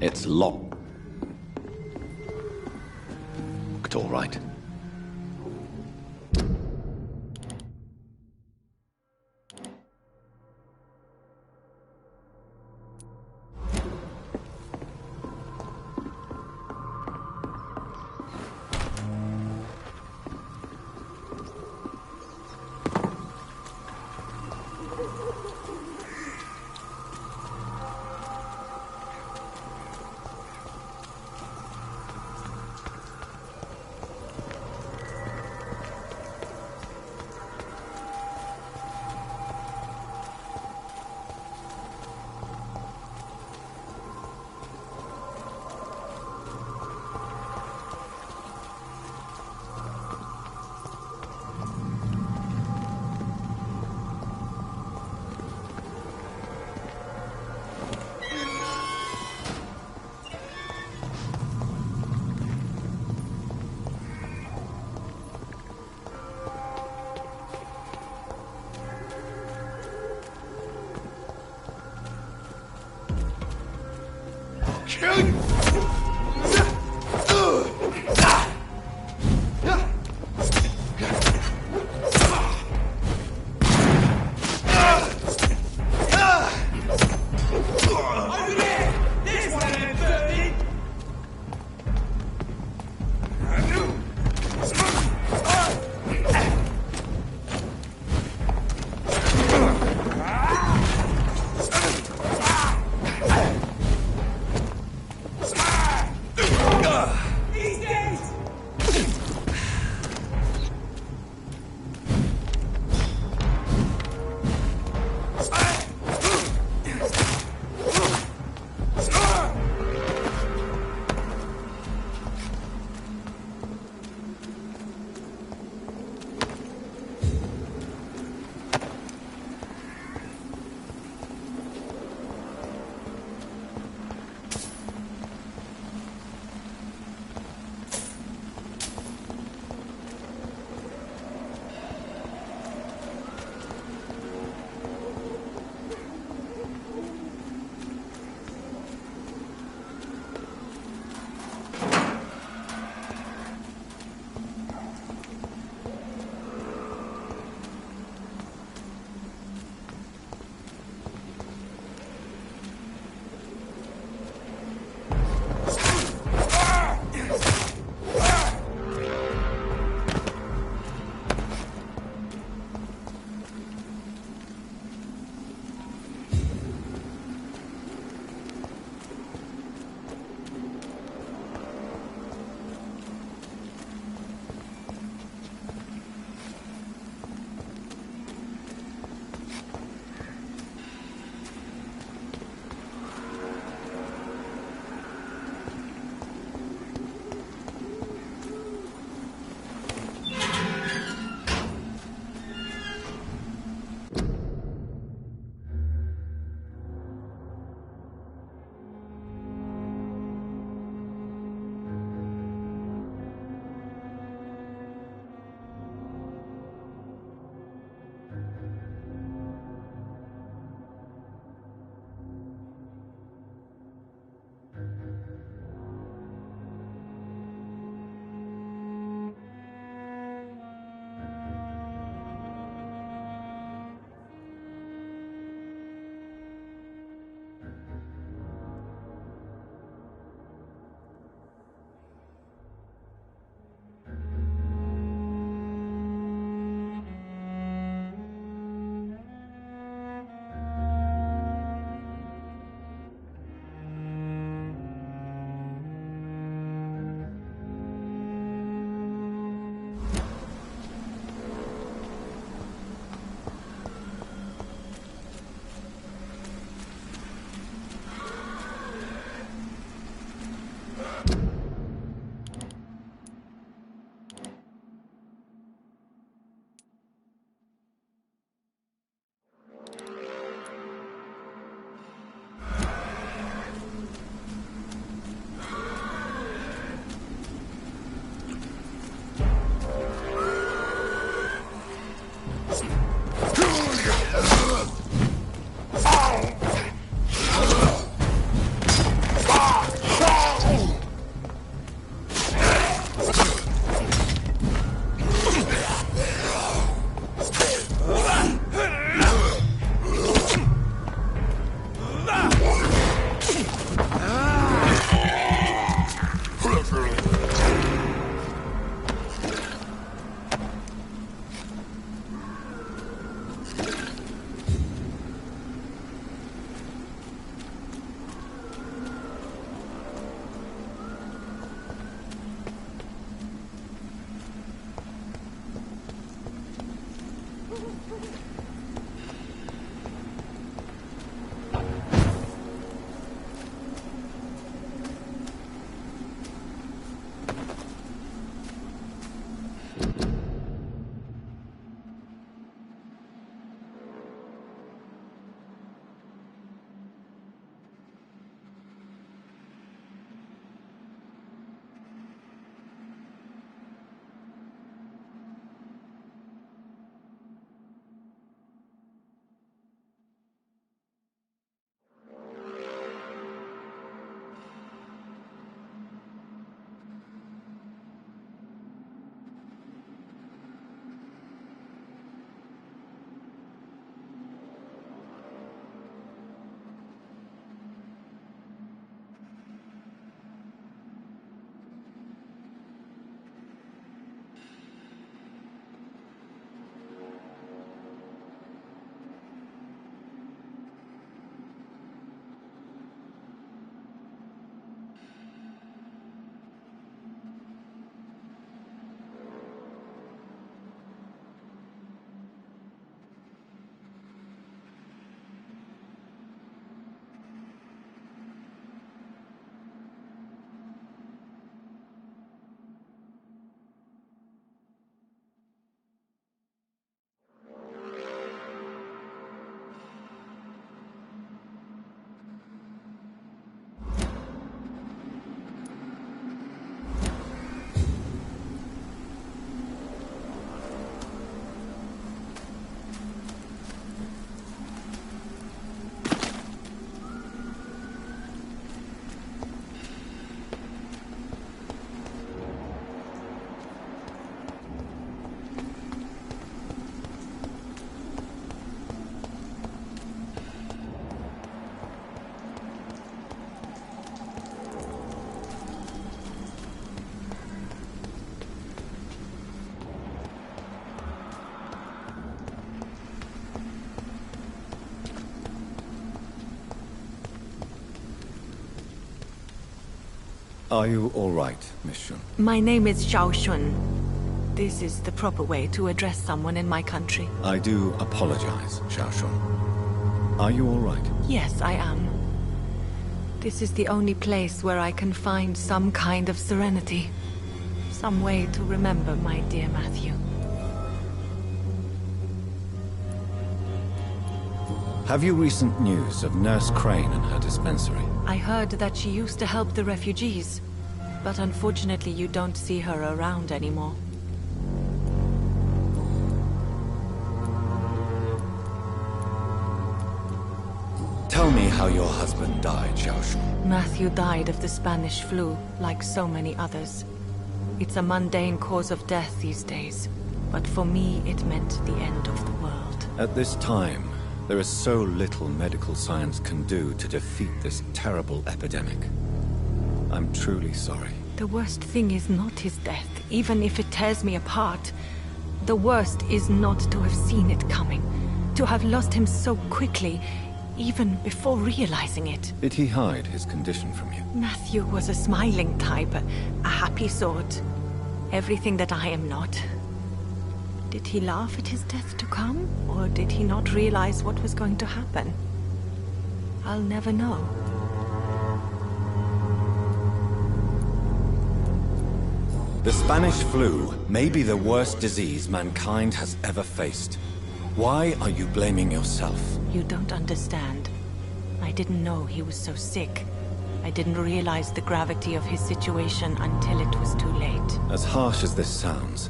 It's locked. All right. Are you all right, Miss Shun? My name is Xiao Shun. This is the proper way to address someone in my country. I do apologize, Xiao Shun. Are you all right? Yes, I am. This is the only place where I can find some kind of serenity. Some way to remember my dear Matthew. Have you recent news of Nurse Crane and her dispensary? I heard that she used to help the refugees, but unfortunately you don't see her around anymore. Tell me how your husband died, Xiao Shun. Matthew died of the Spanish flu, like so many others. It's a mundane cause of death these days, but for me it meant the end of the world. At this time, there is so little medical science can do to defeat this terrible epidemic. I'm truly sorry. The worst thing is not his death, even if it tears me apart. The worst is not to have seen it coming, to have lost him so quickly, even before realizing it. Did he hide his condition from you? Matthew was a smiling type, a happy sort. Everything that I am not. Did he laugh at his death to come, or did he not realize what was going to happen? I'll never know. The Spanish flu may be the worst disease mankind has ever faced. Why are you blaming yourself? You don't understand. I didn't know he was so sick. I didn't realize the gravity of his situation until it was too late. As harsh as this sounds,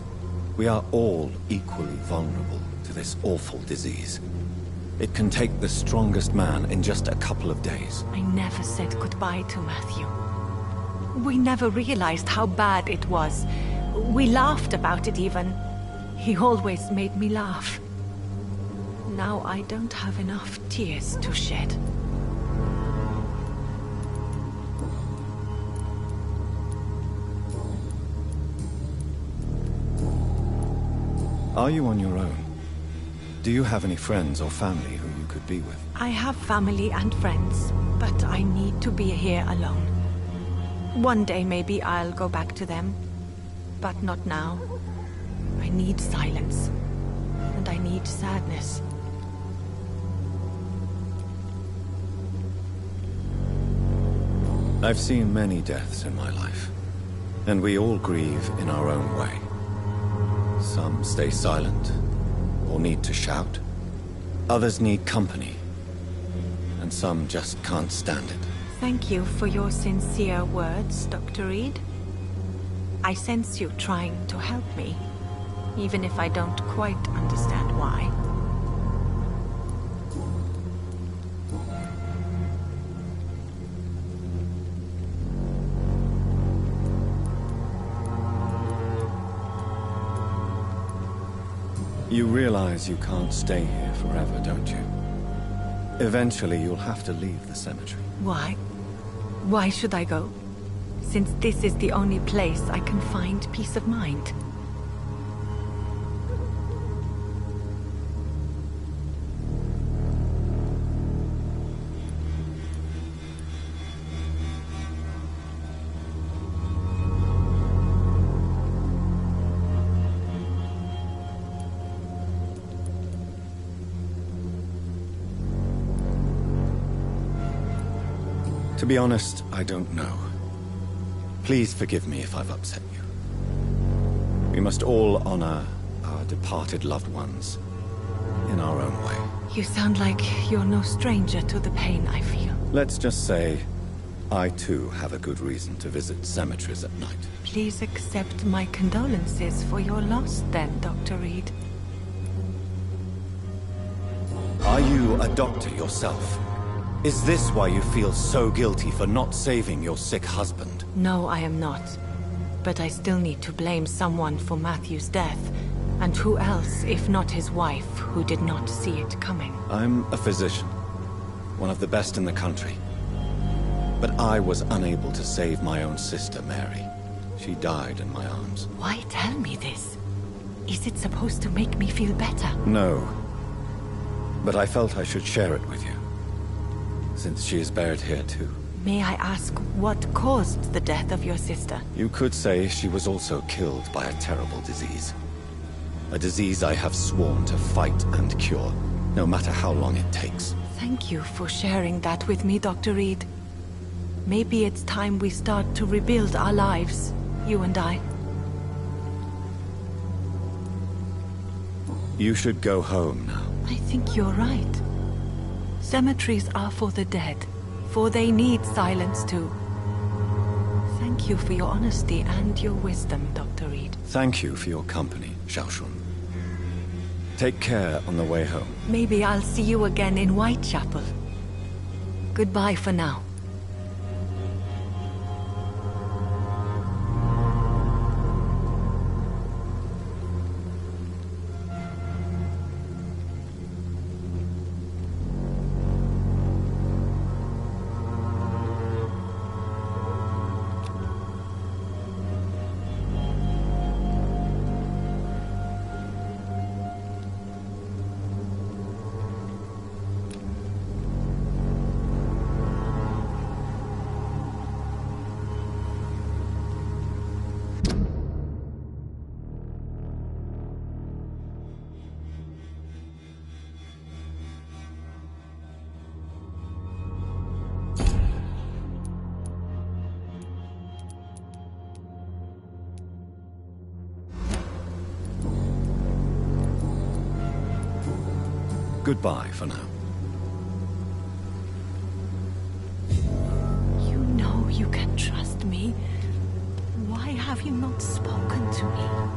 we are all equally vulnerable to this awful disease. It can take the strongest man in just a couple of days. I never said goodbye to Matthew. We never realized how bad it was. We laughed about it even. He always made me laugh. Now I don't have enough tears to shed. Are you on your own? Do you have any friends or family who you could be with? I have family and friends, but I need to be here alone. One day maybe I'll go back to them, but not now. I need silence, and I need sadness. I've seen many deaths in my life, and we all grieve in our own way. Some stay silent, or need to shout. Others need company, and some just can't stand it. Thank you for your sincere words, Dr. Reed. I sense you trying to help me, even if I don't quite understand why. You realize you can't stay here forever, don't you? Eventually, you'll have to leave the cemetery. Why? Why should I go? Since this is the only place I can find peace of mind. To be honest, I don't know. Please forgive me if I've upset you. We must all honor our departed loved ones in our own way. You sound like you're no stranger to the pain I feel. Let's just say, I too have a good reason to visit cemeteries at night. Please accept my condolences for your loss then, Dr. Reed. Are you a doctor yourself? Is this why you feel so guilty for not saving your sick husband? No, I am not. But I still need to blame someone for Matthew's death. And who else, if not his wife, who did not see it coming? I'm a physician, one of the best in the country. But I was unable to save my own sister, Mary. She died in my arms. Why tell me this? Is it supposed to make me feel better? No. But I felt I should share it with you, since she is buried here too. May I ask what caused the death of your sister? You could say she was also killed by a terrible disease. A disease I have sworn to fight and cure, no matter how long it takes. Thank you for sharing that with me, Dr. Reed. Maybe it's time we start to rebuild our lives, you and I. You should go home now. I think you're right. Cemeteries are for the dead, for they need silence too. Thank you for your honesty and your wisdom, Dr. Reed. Thank you for your company, Xiaoshun. Take care on the way home. Maybe I'll see you again in Whitechapel. Goodbye for now. Goodbye for now. You know you can trust me. Why have you not spoken to me?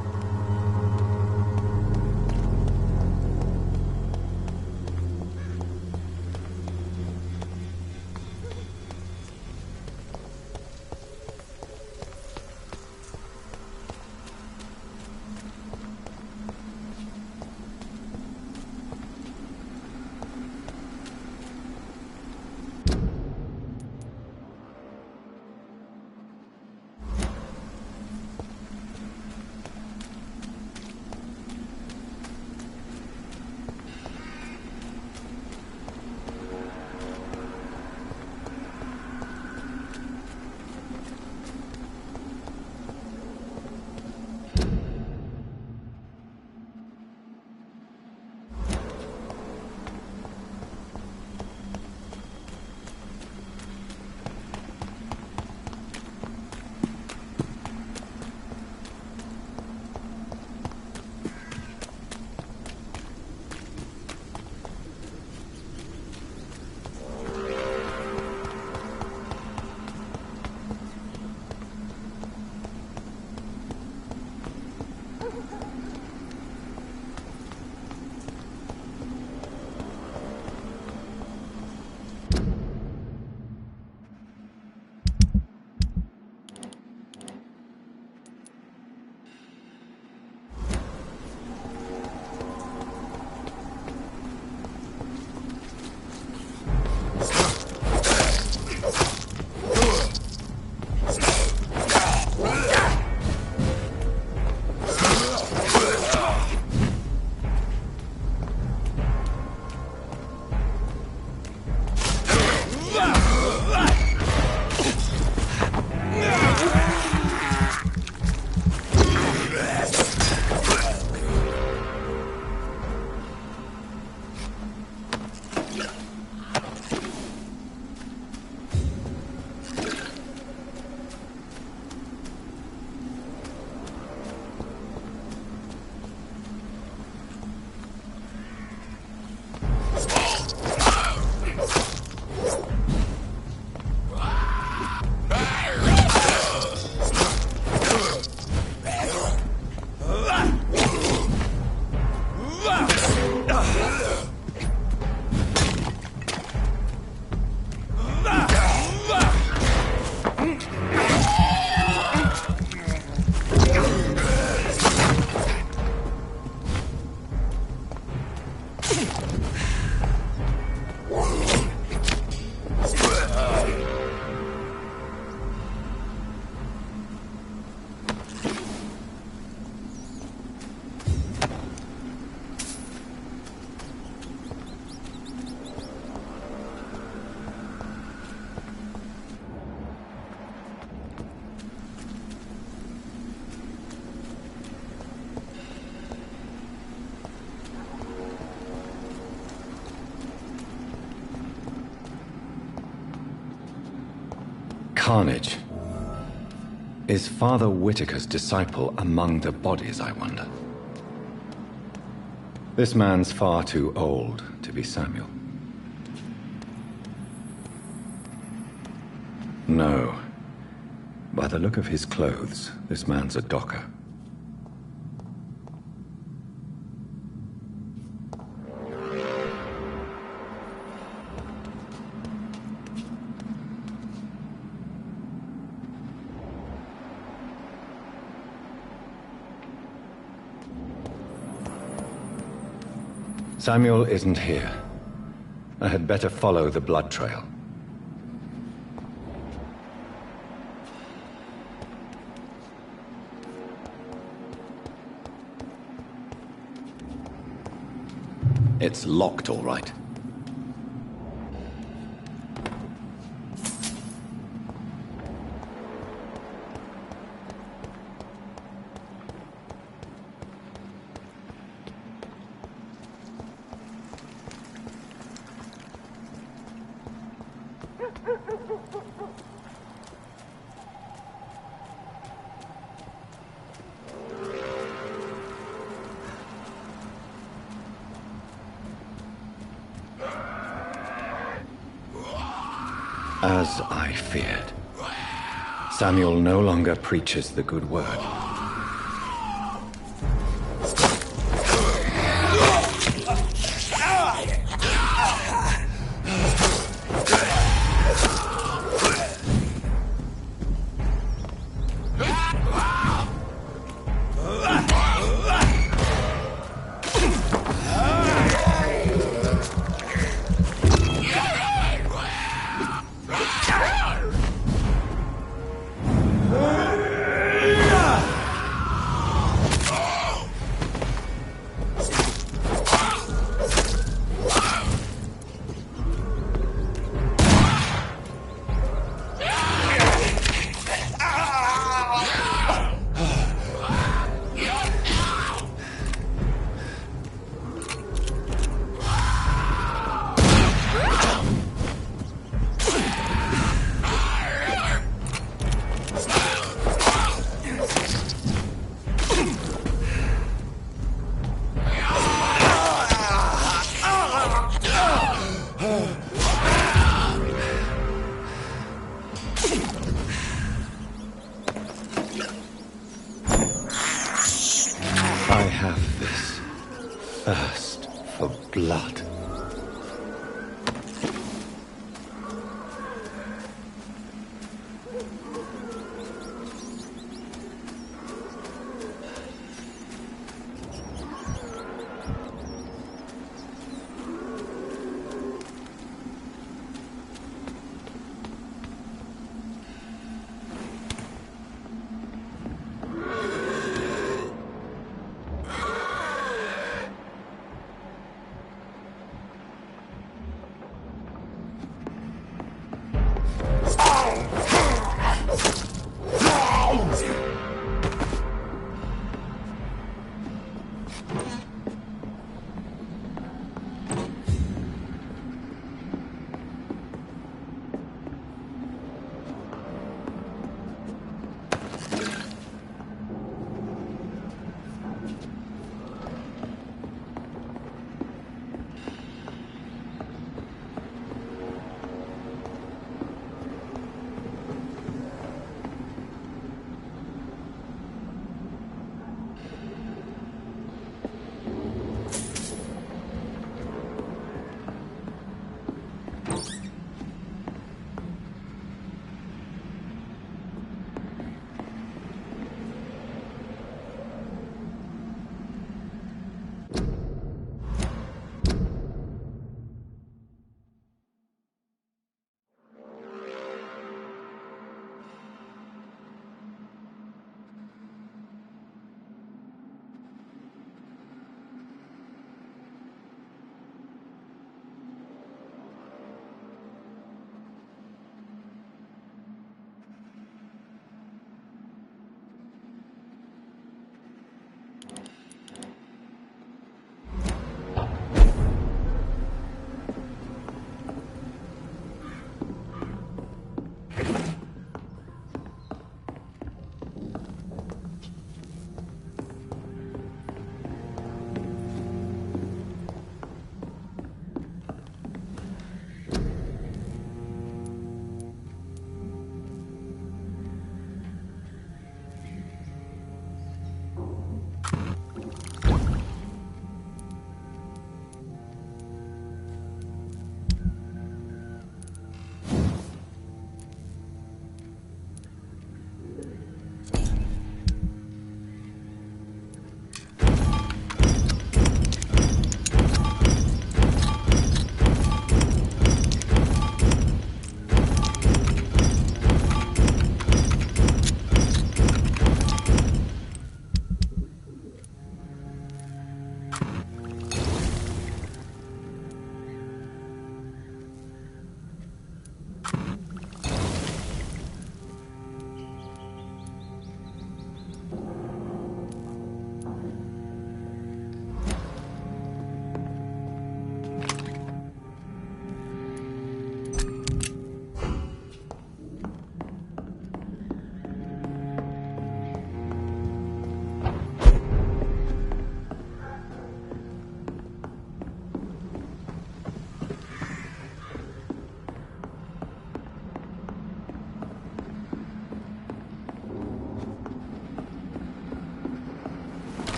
Carnage. Is Father Whitaker's disciple among the bodies, I wonder? This man's far too old to be Samuel. No. By the look of his clothes, this man's a docker. Samuel isn't here. I had better follow the blood trail. It's locked, all right. As I feared. Samuel no longer preaches the good word.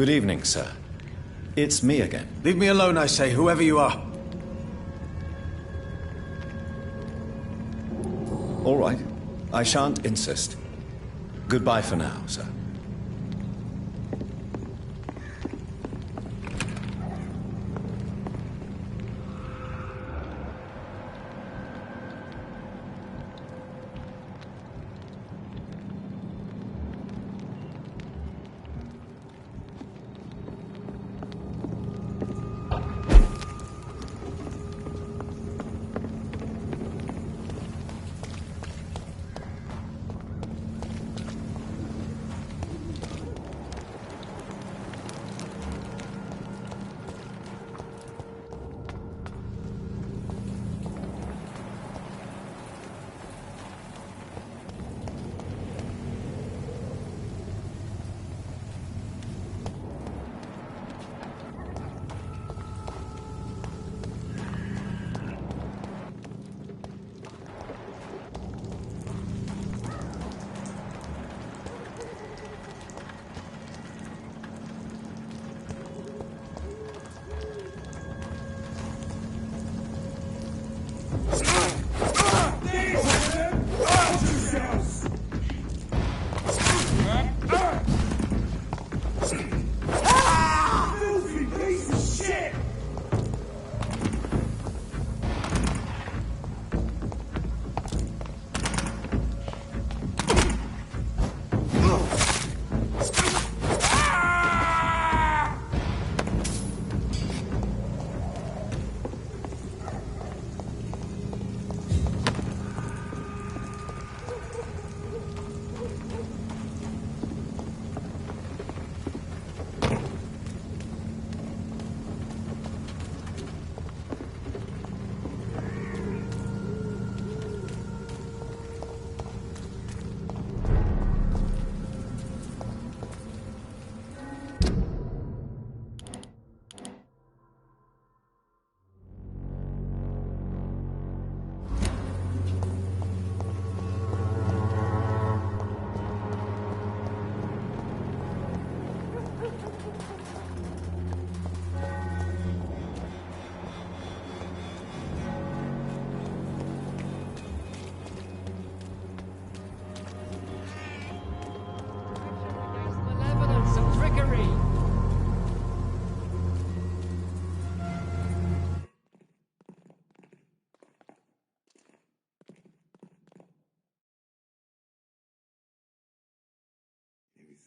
Good evening, sir. It's me again. Leave me alone, I say, whoever you are. All right. I shan't insist. Goodbye for now, sir.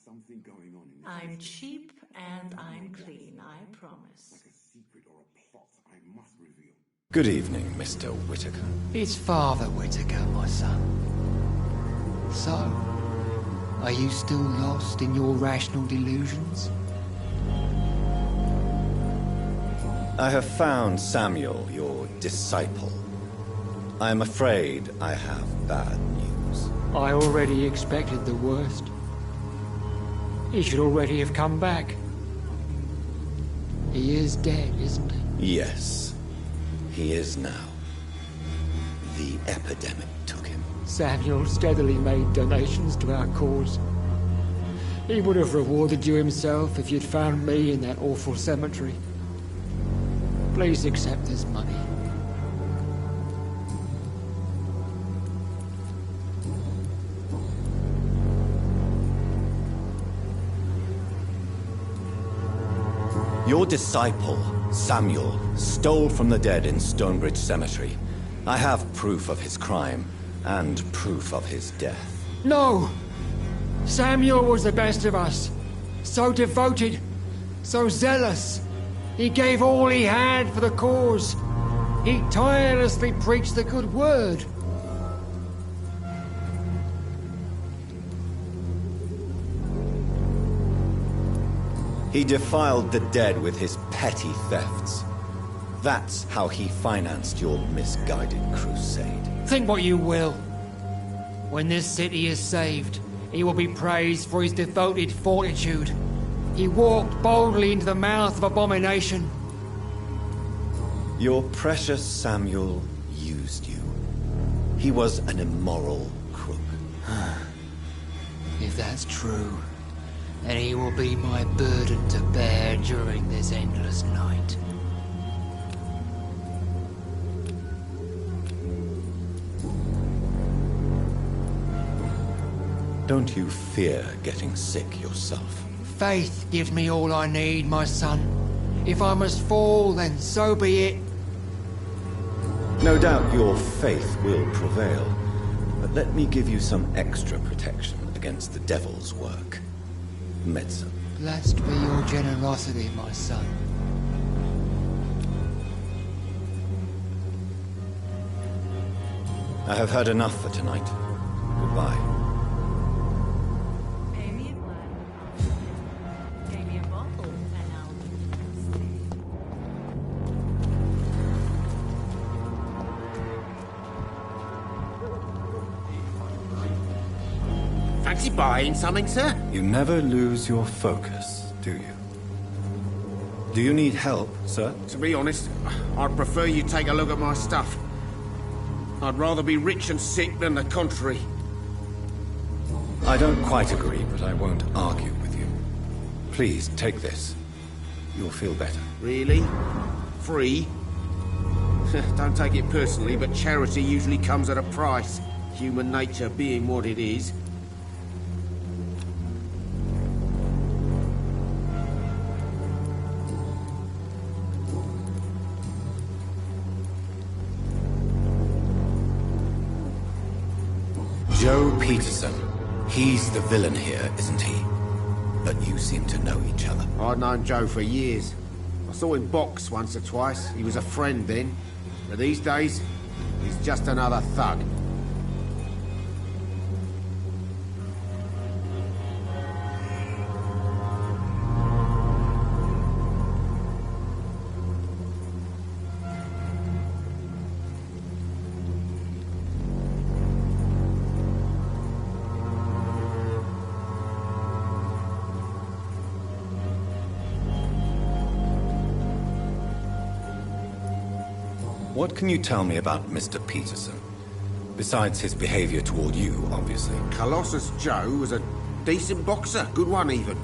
Something going on in this. I'm cheap and I'm clean, I promise. Like a secret or a plot I must reveal. Good evening, Mr. Whitaker. It's Father Whitaker, my son. So, are you still lost in your rational delusions? I have found Samuel, your disciple. I am afraid I have bad news. I already expected the worst. He should already have come back. He is dead, isn't he? Yes, he is now. The epidemic took him. Samuel steadily made donations to our cause. He would have rewarded you himself if you'd found me in that awful cemetery. Please accept this money. Your disciple, Samuel, stole from the dead in Stonebridge Cemetery. I have proof of his crime, and proof of his death. No! Samuel was the best of us. So devoted, so zealous. He gave all he had for the cause. He tirelessly preached the good word. He defiled the dead with his petty thefts. That's how he financed your misguided crusade. Think what you will. When this city is saved, he will be praised for his devoted fortitude. He walked boldly into the mouth of abomination. Your precious Samuel used you. He was an immoral crook. If that's true, and he will be my burden to bear during this endless night. Don't you fear getting sick yourself? Faith gives me all I need, my son. If I must fall, then so be it. No doubt your faith will prevail, but let me give you some extra protection against the devil's work. Medicine. Blessed be your generosity, my son. I have heard enough for tonight. Goodbye. Pay me in blood. Pay me a bottle, and I'll stay. Fancy buying something, sir? You never lose your focus, do you? Do you need help, sir? To be honest, I'd prefer you take a look at my stuff. I'd rather be rich and sick than the contrary. I don't quite agree, but I won't argue with you. Please, take this. You'll feel better. Really? Free? Don't take it personally, but charity usually comes at a price. Human nature being what it is. Joe Peterson. He's the villain here, isn't he? But you seem to know each other. I'd known Joe for years. I saw him box once or twice. He was a friend then. But these days, he's just another thug. What can you tell me about Mr. Peterson? Besides his behavior toward you, obviously. Colossus Joe was a decent boxer, good one even.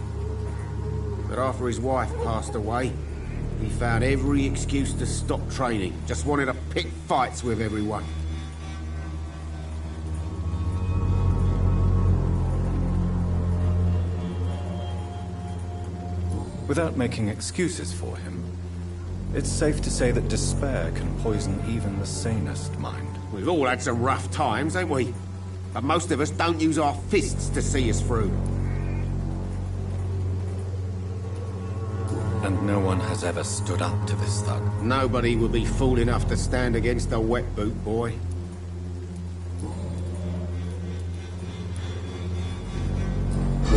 But after his wife passed away, he found every excuse to stop training. Just wanted to pick fights with everyone. Without making excuses for him, it's safe to say that despair can poison even the sanest mind. We've all had some rough times, ain't we? But most of us don't use our fists to see us through. And no one has ever stood up to this thug. Nobody would be fool enough to stand against a wet boot boy.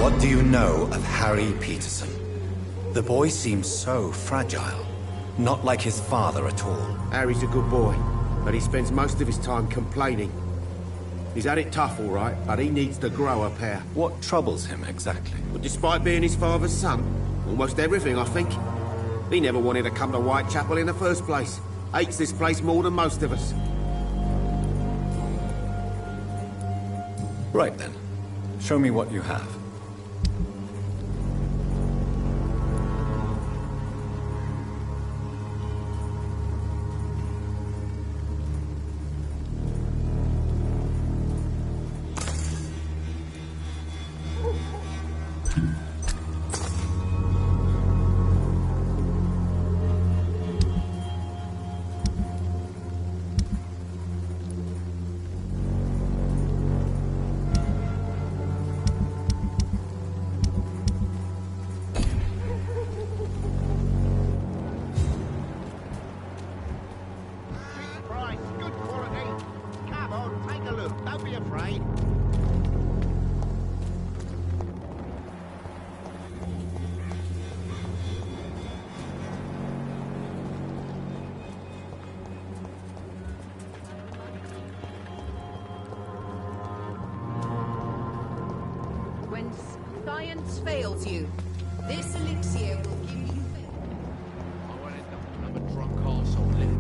What do you know of Harry Peterson? The boy seems so fragile. Not like his father at all. Harry's a good boy, but he spends most of his time complaining. He's had it tough, all right, but he needs to grow a pair. What troubles him exactly? But despite being his father's son, almost everything, I think. He never wanted to come to Whitechapel in the first place. Hates this place more than most of us. Right then. Show me what you have. Science fails you. This elixir will give you faith. I won't end up becoming a drunk arsehole living.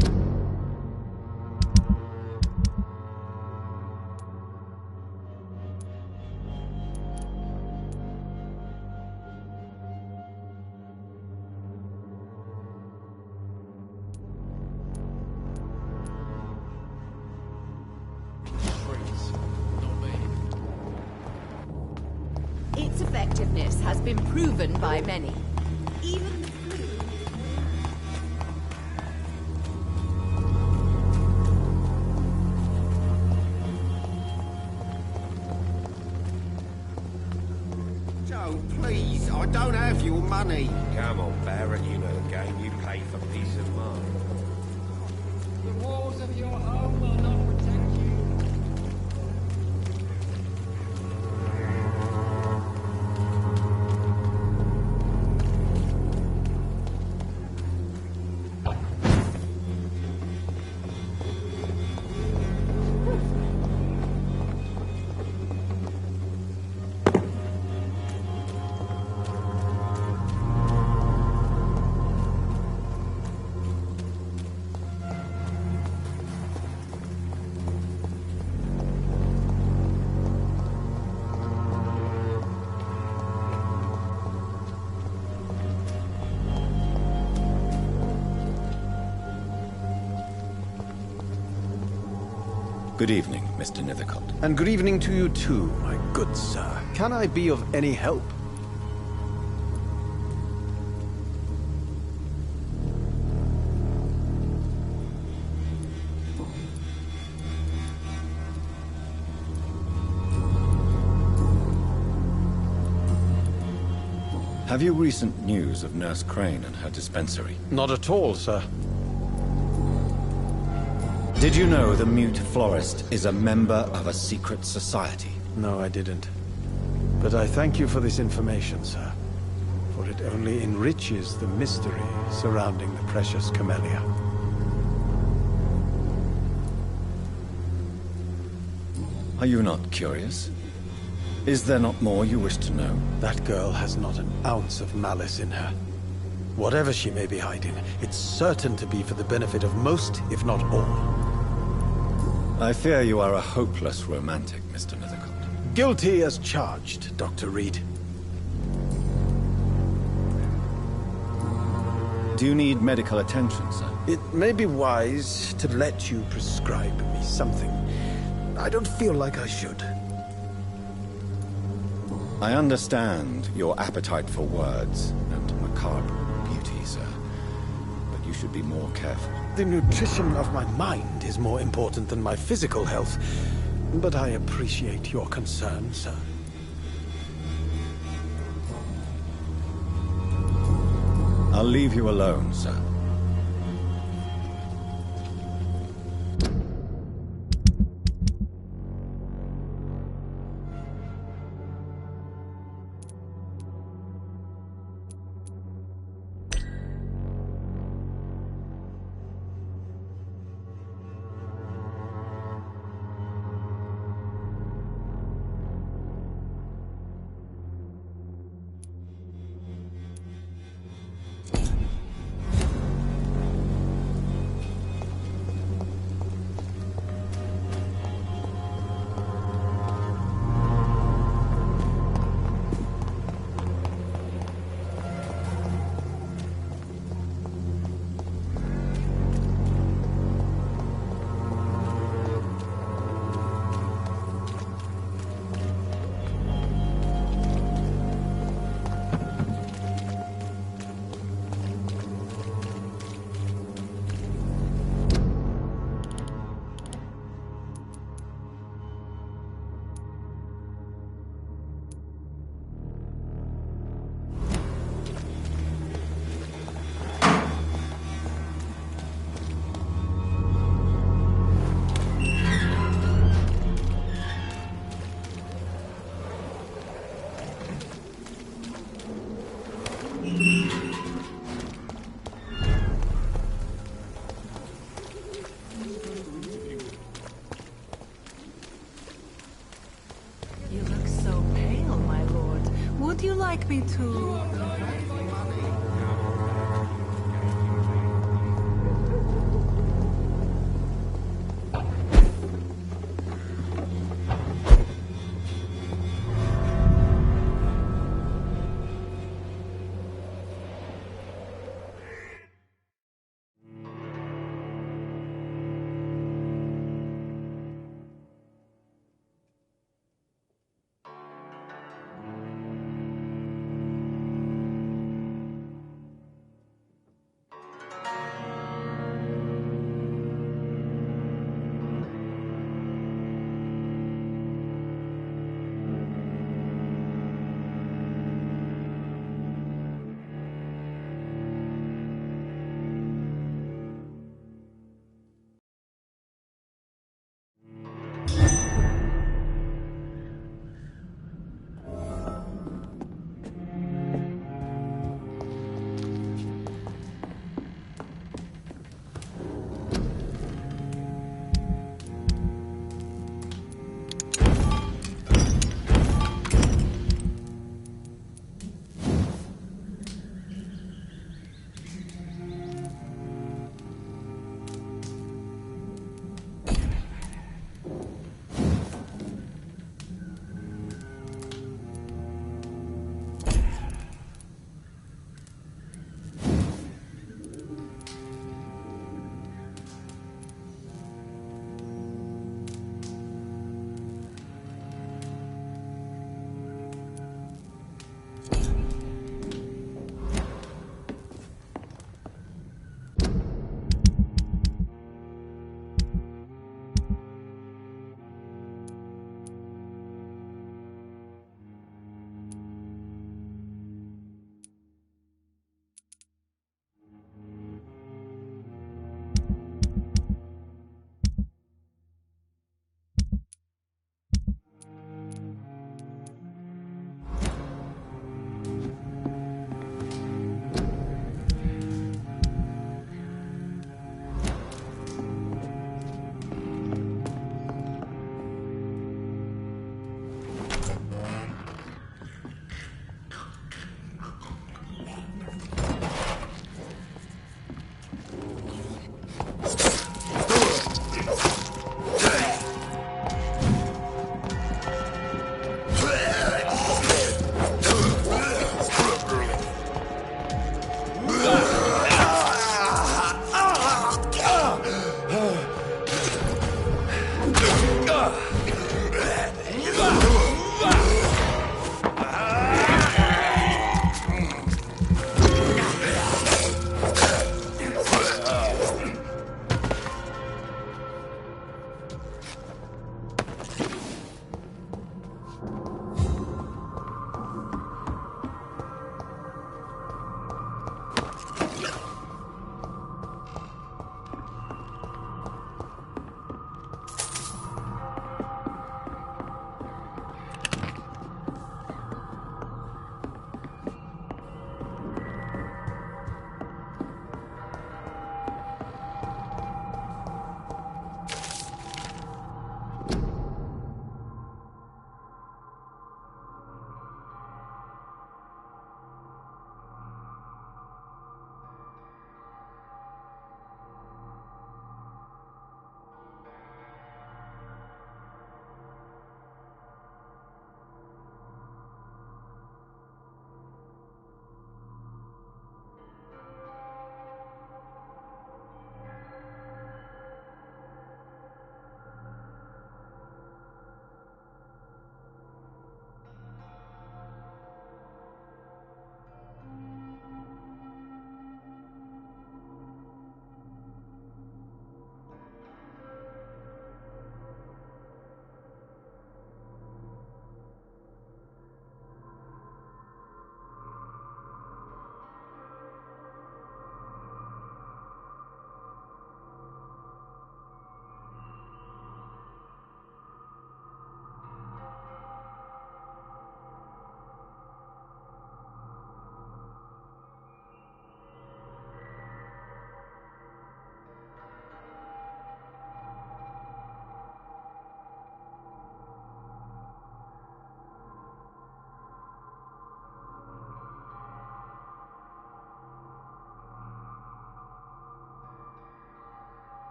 effectiveness has been proven by many. Even the flu. Joe, please, I don't have your money. Come on, Baron, you know the game. You play for peace of mind. The walls of your home will not protect you. Good evening, Mr. Nethercott. And good evening to you too, my good sir. Can I be of any help? Have you recent news of Nurse Crane and her dispensary? Not at all, sir. Did you know the Mute Florist is a member of a secret society? No, I didn't. But I thank you for this information, sir. For it only enriches the mystery surrounding the precious camellia. Are you not curious? Is there not more you wish to know? That girl has not an ounce of malice in her. Whatever she may be hiding, it's certain to be for the benefit of most, if not all. I fear you are a hopeless romantic, Mr. Nethercott. Guilty as charged, Dr. Reed. Do you need medical attention, sir? It may be wise to let you prescribe me something. I don't feel like I should. I understand your appetite for words and macabre beauty, sir. But you should be more careful. The nutrition of my mind is more important than my physical health. But I appreciate your concern, sir. I'll leave you alone, sir. Would you like me to...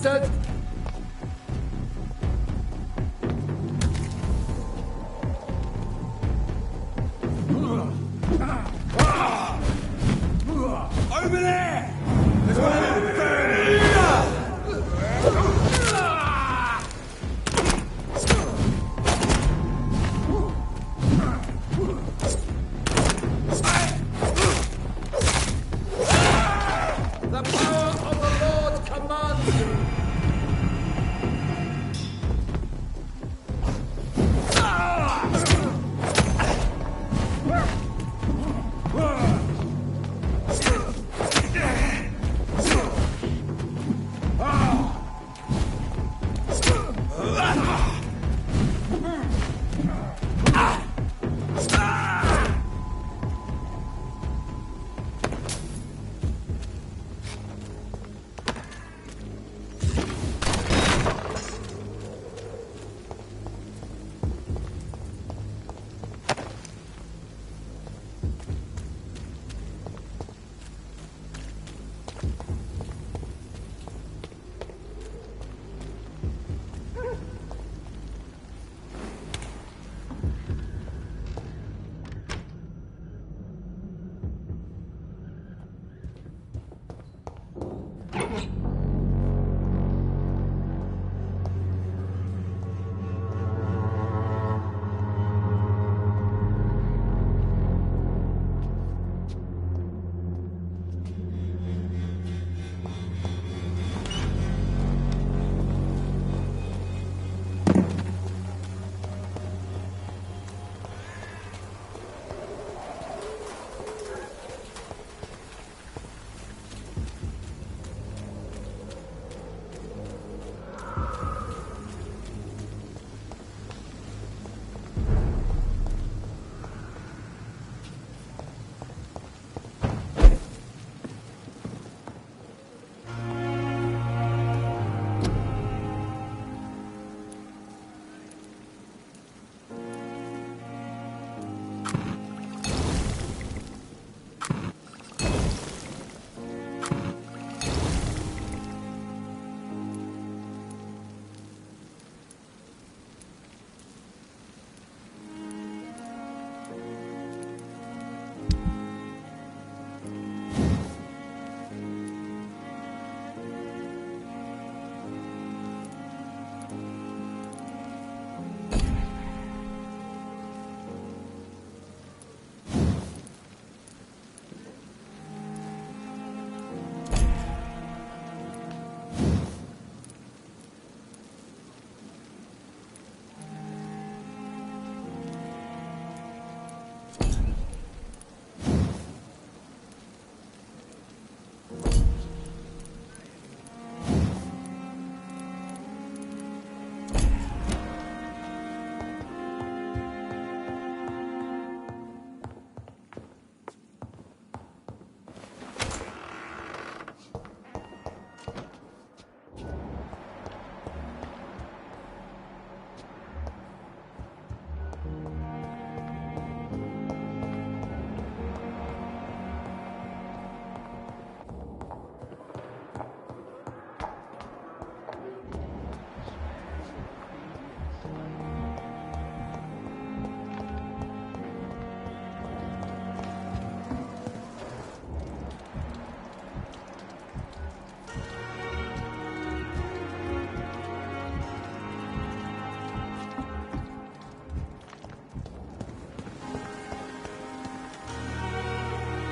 bastard! Over there! There's one of them burning! The power of the Lord commands you!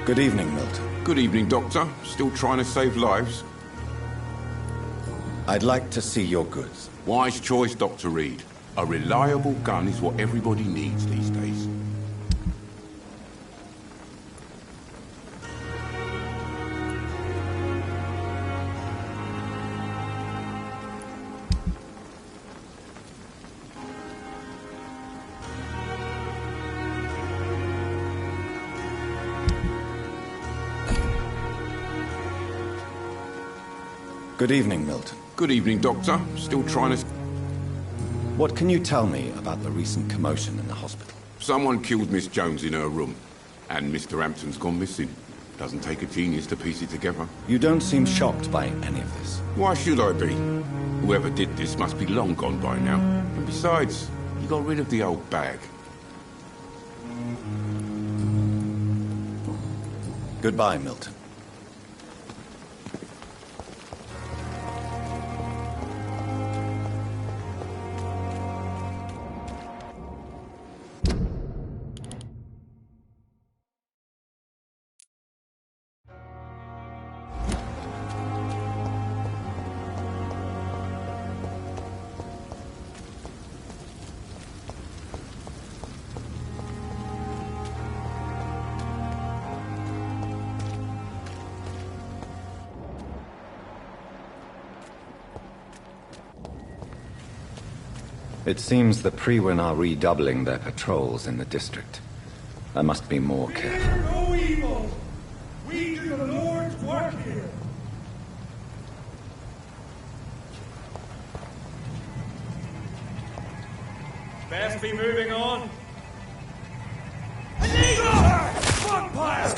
Good evening, Milton. Good evening, Doctor. Still trying to save lives? I'd like to see your goods. Wise choice, Dr. Reed. A reliable gun is what everybody needs these days. Good evening, Milton. Good evening, Doctor. Still trying to... What can you tell me about the recent commotion in the hospital? Someone killed Miss Jones in her room, and Mr. Hampton's gone missing. Doesn't take a genius to piece it together. You don't seem shocked by any of this. Why should I be? Whoever did this must be long gone by now. And besides, he got rid of the old bag. Goodbye, Milton. It seems the Priwen are redoubling their patrols in the district. I must be more careful. Fear no evil! We do the Lord's work here! Best be moving on. An eagle! Vampyr!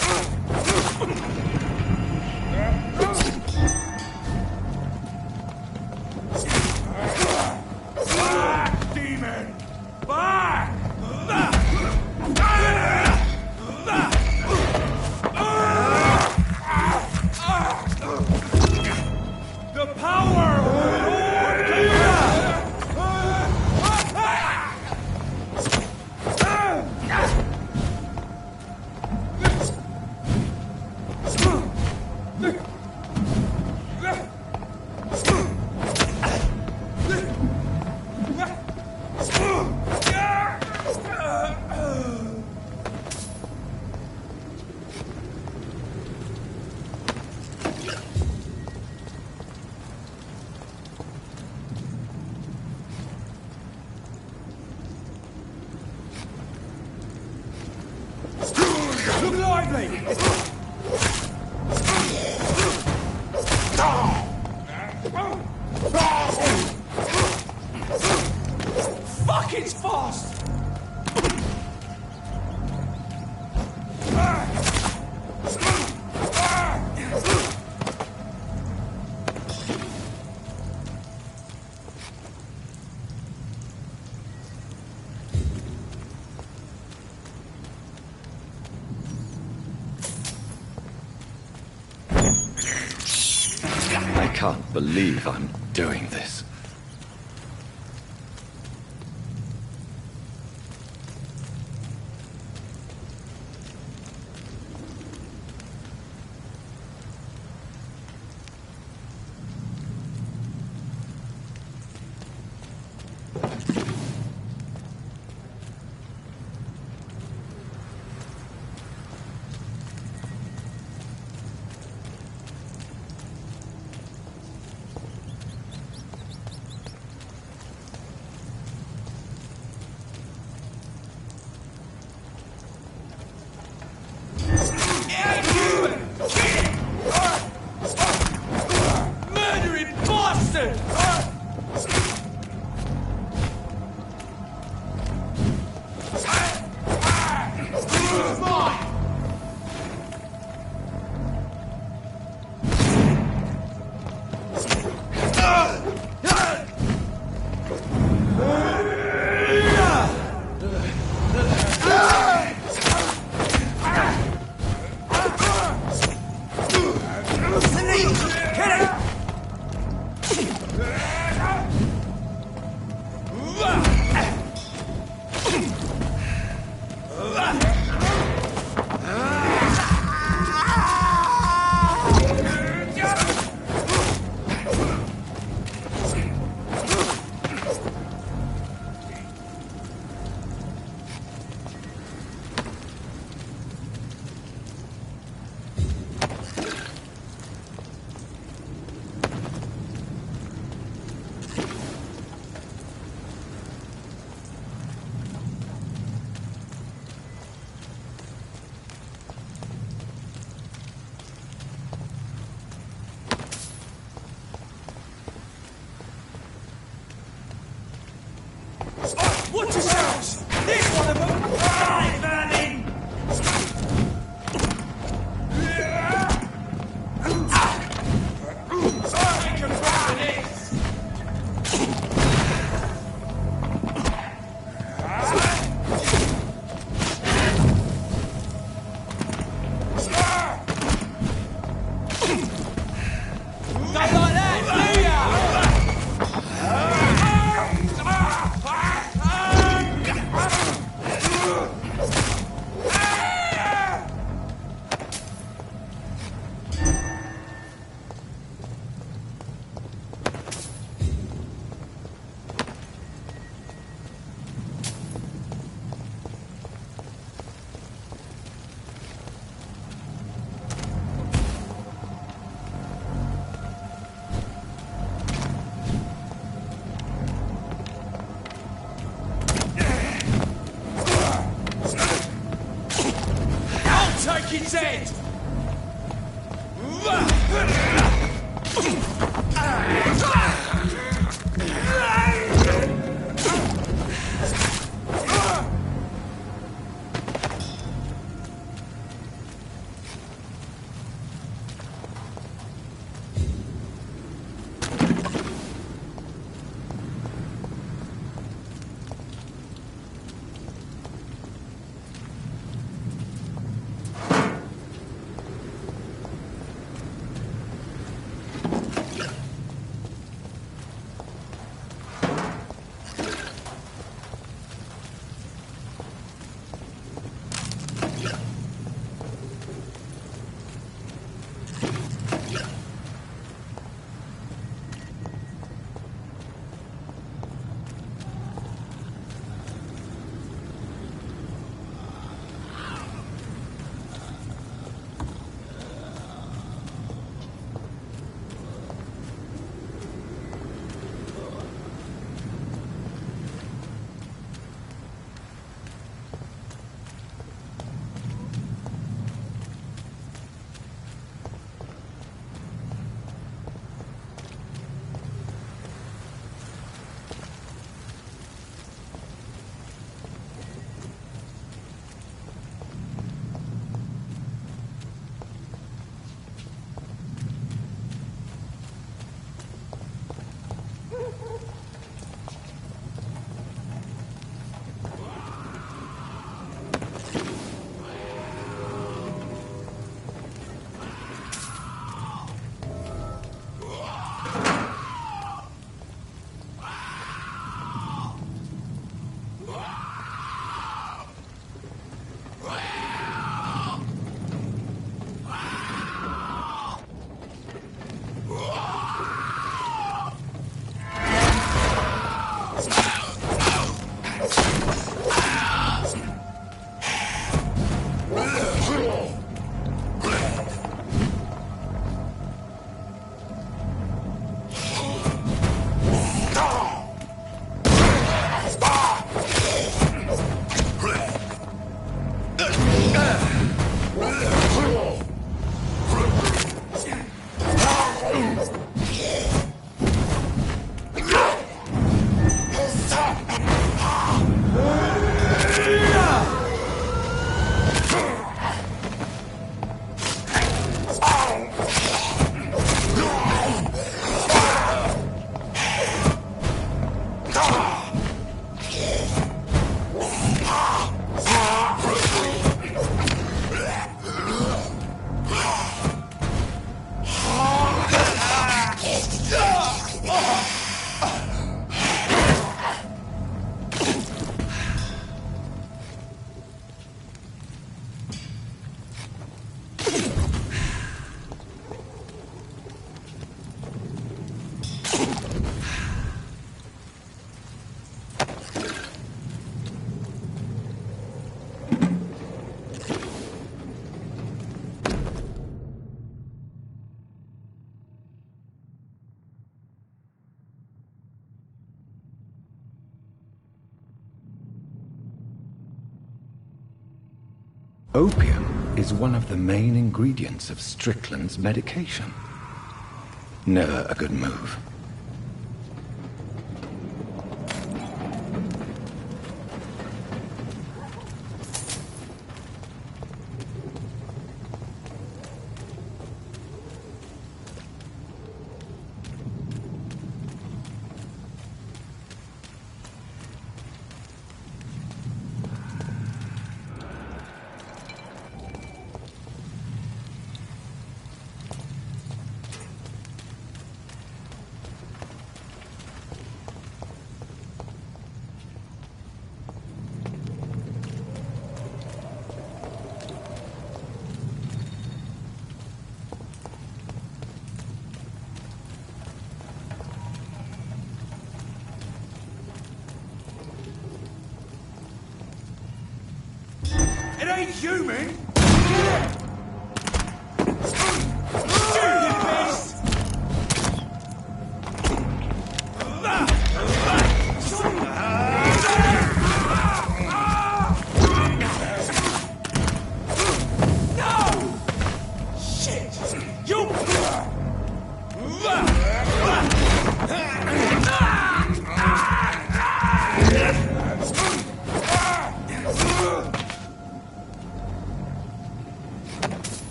Back, demon! Back! The power of the Lord Look lively! Fuck, it's fast! I can't believe I'm doing this. Murdering bastard! take its head! Opium is one of the main ingredients of Strickland's medication. Never a good move. It ain't human!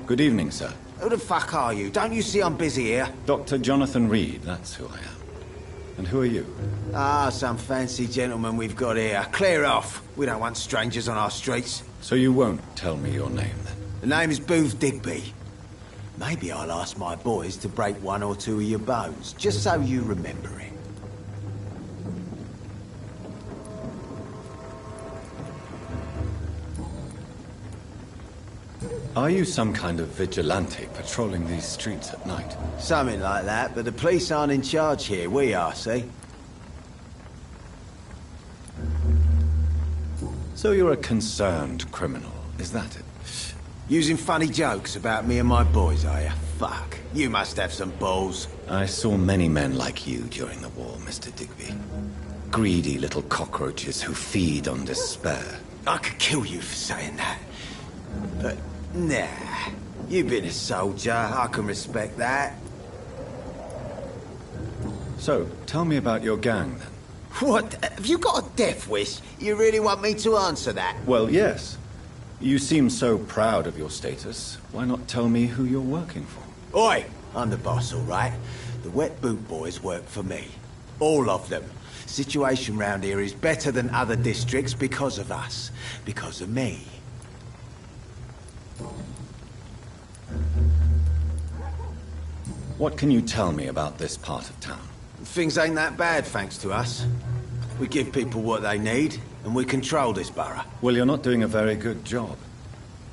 Good evening, sir. Who the fuck are you? Don't you see I'm busy here? Dr. Jonathan Reed, that's who I am. And who are you? Ah, some fancy gentleman we've got here. Clear off. We don't want strangers on our streets. So you won't tell me your name, then? The name is Booth Digby. Maybe I'll ask my boys to break one or two of your bones, just so you remember it. Are you some kind of vigilante patrolling these streets at night? Something like that, but the police aren't in charge here. We are, see? So you're a concerned criminal, is that it? Using funny jokes about me and my boys, are you? Fuck. You must have some balls. I saw many men like you during the war, Mr. Digby. Greedy little cockroaches who feed on despair. I could kill you for saying that. But, nah. You've been a soldier. I can respect that. So, tell me about your gang, then. What? Have you got a death wish? You really want me to answer that? Well, yes. You seem so proud of your status. Why not tell me who you're working for? Oi! I'm the boss, all right? The Wet Boot Boys work for me. All of them. Situation round here is better than other districts because of us. Because of me. What can you tell me about this part of town? Things ain't that bad, thanks to us. We give people what they need, and we control this borough. Well, you're not doing a very good job.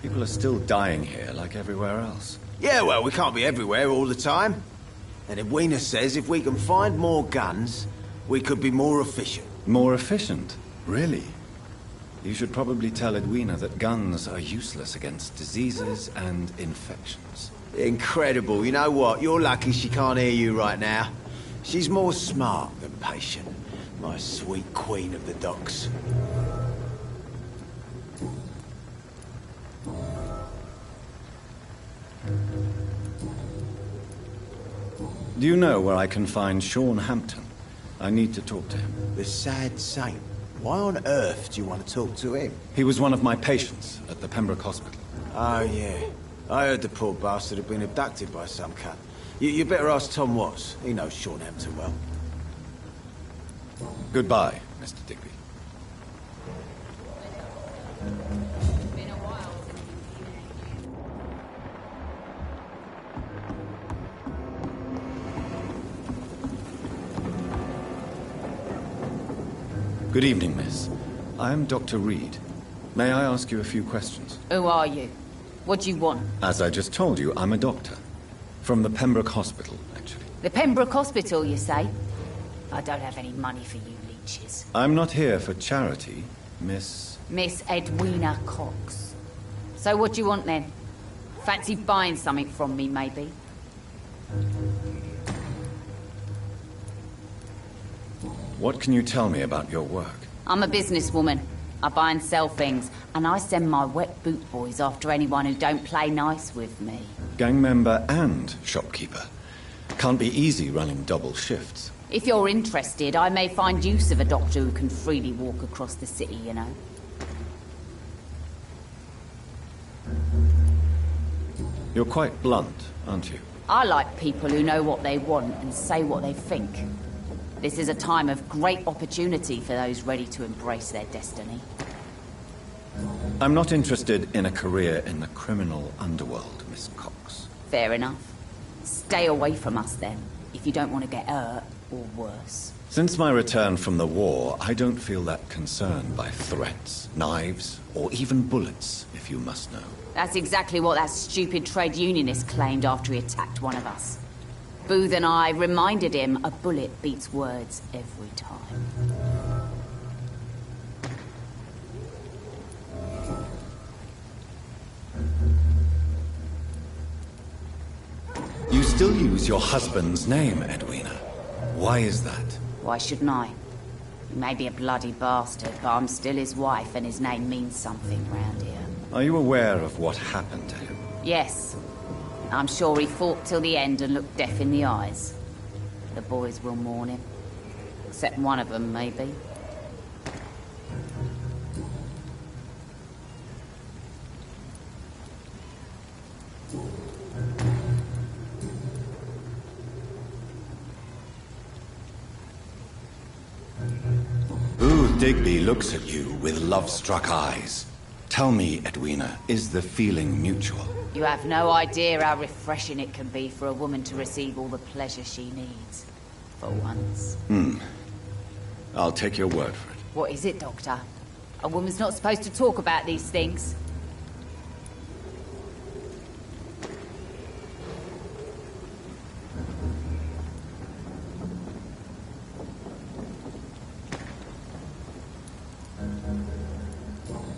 People are still dying here like everywhere else. Yeah, well, we can't be everywhere all the time. And Edwina says if we can find more guns, we could be more efficient. More efficient? Really? You should probably tell Edwina that guns are useless against diseases and infections. Incredible. You know what? You're lucky she can't hear you right now. She's more smart than patient. My sweet queen of the docks. Do you know where I can find Sean Hampton? I need to talk to him. The sad saint. Why on earth do you want to talk to him? He was one of my patients at the Pembroke Hospital. Oh, yeah. I heard the poor bastard had been abducted by some cunt. You better ask Tom Watts. He knows Sean Hampton well. Goodbye, Mr. Digby. Good evening, miss. I am Dr. Reed. May I ask you a few questions? Who are you? What do you want? As I just told you, I'm a doctor. From the Pembroke Hospital, actually. The Pembroke Hospital, you say? I don't have any money for you leeches. I'm not here for charity, Miss Edwina Cox. So what do you want, then? Fancy buying something from me, maybe? What can you tell me about your work? I'm a businesswoman. I buy and sell things, and I send my Wet Boot Boys after anyone who don't play nice with me. Gang member and shopkeeper. Can't be easy running double shifts. If you're interested, I may find use of a doctor who can freely walk across the city, you know. You're quite blunt, aren't you? I like people who know what they want and say what they think. This is a time of great opportunity for those ready to embrace their destiny. I'm not interested in a career in the criminal underworld, Miss Cox. Fair enough. Stay away from us then, if you don't want to get hurt, or worse. Since my return from the war, I don't feel that concerned by threats, knives, or even bullets, if you must know. That's exactly what that stupid trade unionist claimed after he attacked one of us. Booth and I reminded him a bullet beats words every time. You still use your husband's name, Edwina. Why is that? Why shouldn't I? He may be a bloody bastard, but I'm still his wife and his name means something round here. Are you aware of what happened to him? Yes. I'm sure he fought till the end and looked death in the eyes. The boys will mourn him. Except one of them, maybe. Booth Digby looks at you with love-struck eyes. Tell me, Edwina, is the feeling mutual? You have no idea how refreshing it can be for a woman to receive all the pleasure she needs. For once. I'll take your word for it. What is it, Doctor? A woman's not supposed to talk about these things.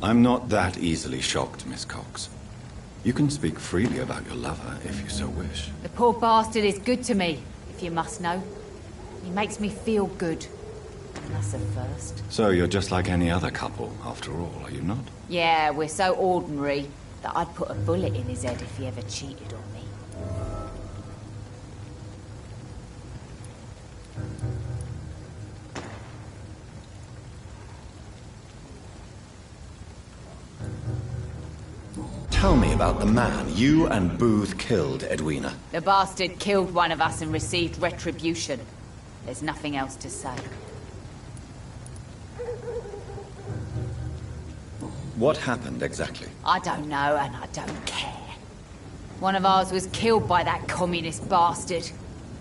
I'm not that easily shocked, Miss Cox. You can speak freely about your lover, if you so wish. The poor bastard is good to me, if you must know. He makes me feel good. And that's a first. So you're just like any other couple, after all, are you not? Yeah, we're so ordinary that I'd put a bullet in his head if he ever cheated on me. Tell me about the man you and Booth killed, Edwina. The bastard killed one of us and received retribution. There's nothing else to say. What happened exactly? I don't know, and I don't care. One of ours was killed by that communist bastard,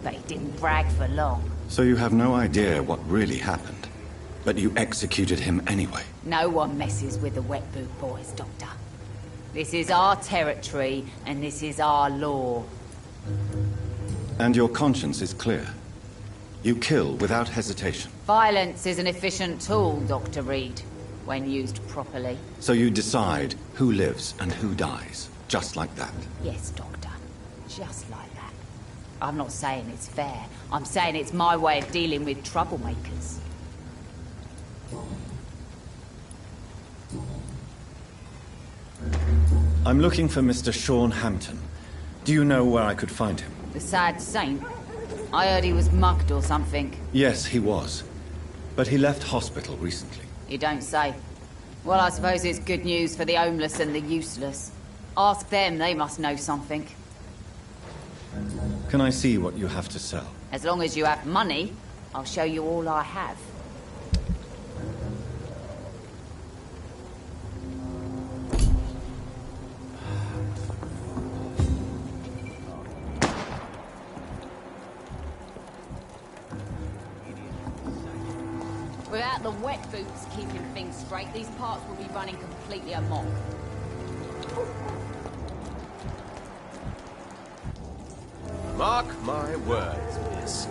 but he didn't brag for long. So you have no idea what really happened, but you executed him anyway? No one messes with the Wet Boot Boys, Doctor. This is our territory, and this is our law. And your conscience is clear. You kill without hesitation. Violence is an efficient tool, Dr. Reed, when used properly. So you decide who lives and who dies, just like that? Yes, Doctor. Just like that. I'm not saying it's fair. I'm saying it's my way of dealing with troublemakers. I'm looking for Mr. Sean Hampton. Do you know where I could find him? The sad saint? I heard he was mugged or something. Yes, he was. But he left hospital recently. You don't say. Well, I suppose it's good news for the homeless and the useless. Ask them, they must know something. Can I see what you have to sell? As long as you have money, I'll show you all I have. Without the wet boots keeping things straight, these parts will be running completely amok. Mark my words, miss.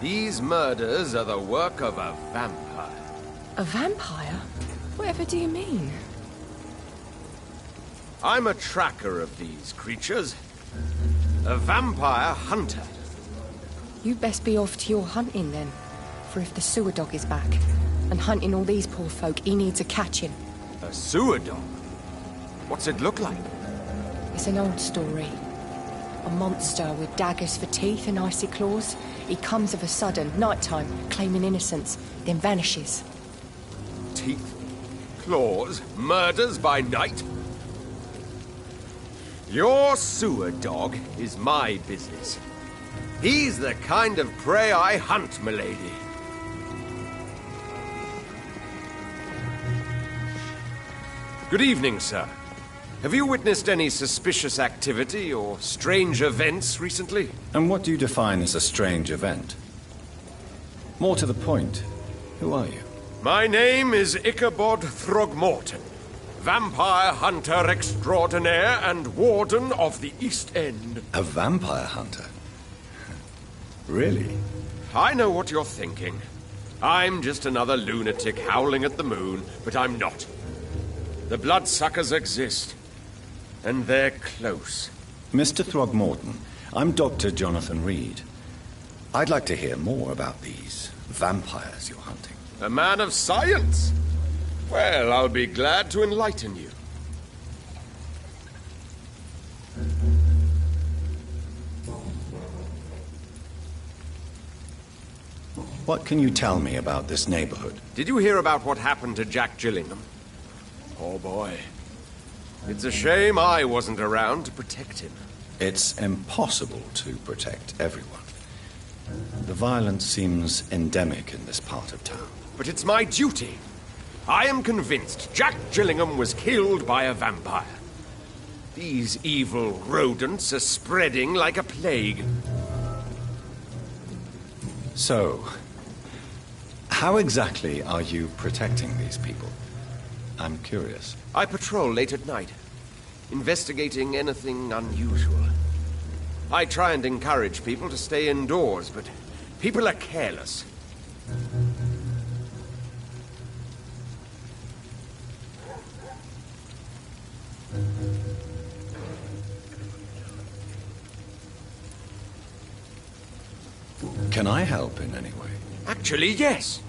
These murders are the work of a vampire. A vampire? Whatever do you mean? I'm a tracker of these creatures. A vampire hunter. You'd best be off to your hunting then. For if the sewer dog is back, and hunting all these poor folk, he needs a catching. A sewer dog? What's it look like? It's an old story. A monster with daggers for teeth and icy claws. He comes of a sudden, nighttime, claiming innocence, then vanishes. Teeth, claws, murders by night? Your sewer dog is my business. He's the kind of prey I hunt, milady. Good evening, sir. Have you witnessed any suspicious activity or strange events recently? And what do you define as a strange event? More to the point, who are you? My name is Ichabod Throgmorton, vampire hunter extraordinaire and warden of the East End. A vampire hunter? Really? I know what you're thinking. I'm just another lunatic howling at the moon, but I'm not. The bloodsuckers exist, and they're close. Mr. Throgmorton, I'm Dr. Jonathan Reed. I'd like to hear more about these vampires you're hunting. A man of science? Well, I'll be glad to enlighten you. What can you tell me about this neighborhood? Did you hear about what happened to Jack Gillingham? Oh boy. It's a shame I wasn't around to protect him. It's impossible to protect everyone. The violence seems endemic in this part of town. But it's my duty. I am convinced Jack Gillingham was killed by a vampire. These evil rodents are spreading like a plague. So, how exactly are you protecting these people? I'm curious. I patrol late at night, investigating anything unusual. I try and encourage people to stay indoors, but people are careless. Can I help in any way? Actually, yes.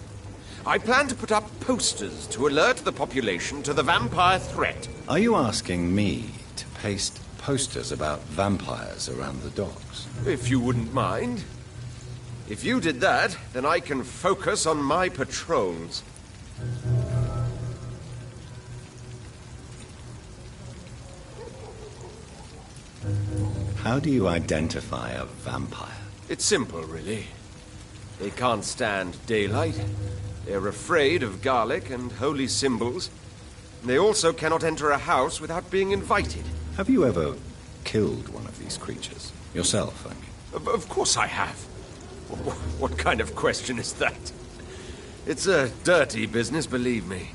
I plan to put up posters to alert the population to the vampire threat. Are you asking me to paste posters about vampires around the docks? If you wouldn't mind. If you did that, then I can focus on my patrols. How do you identify a vampire? It's simple, really. They can't stand daylight. They're afraid of garlic and holy symbols. They also cannot enter a house without being invited. Have you ever killed one of these creatures? Yourself, I mean. Of course I have. What kind of question is that? It's a dirty business, believe me.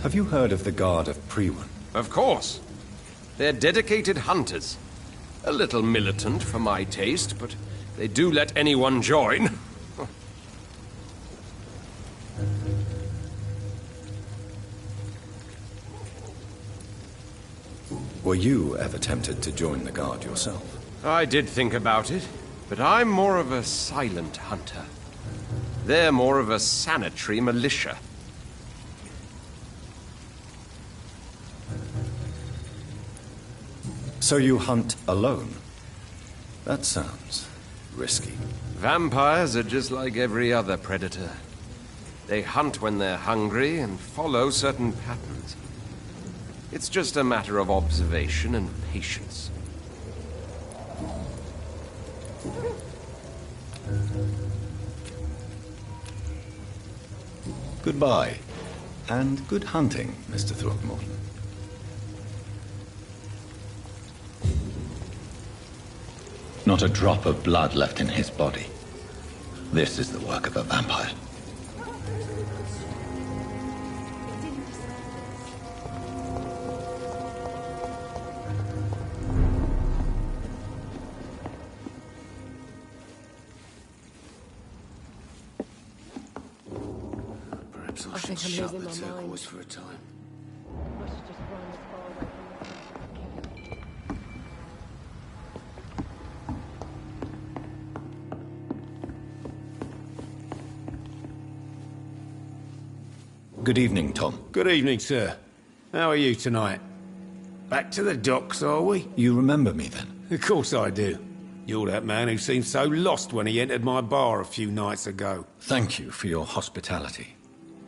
Have you heard of the Guard of Priwen? Of course. They're dedicated hunters. A little militant for my taste, but they do let anyone join. Were you ever tempted to join the Guard yourself? I did think about it, but I'm more of a silent hunter. They're more of a sanitary militia. So you hunt alone? That sounds risky. Vampires are just like every other predator. They hunt when they're hungry and follow certain patterns. It's just a matter of observation and patience. Goodbye, and good hunting, Mr. Throgmorton. Not a drop of blood left in his body. This is the work of a vampire. Perhaps I think I'm losing my mind. For a time. Good evening, Tom. Good evening, sir. How are you tonight? Back to the docks, are we? You remember me, then? Of course I do. You're that man who seemed so lost when he entered my bar a few nights ago. Thank you for your hospitality.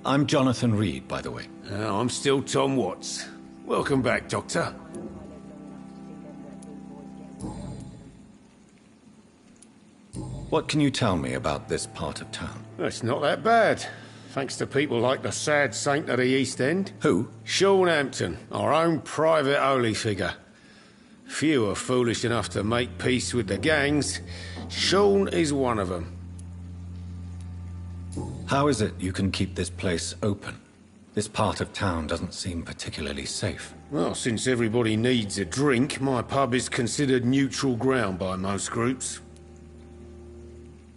I'm Jonathan Reed, by the way. I'm still Tom Watts. Welcome back, Doctor. What can you tell me about this part of town? It's not that bad. Thanks to people like the sad saint of the East End. Who? Sean Hampton, our own private holy figure. Few are foolish enough to make peace with the gangs. Sean is one of them. How is it you can keep this place open? This part of town doesn't seem particularly safe. Well, since everybody needs a drink, my pub is considered neutral ground by most groups.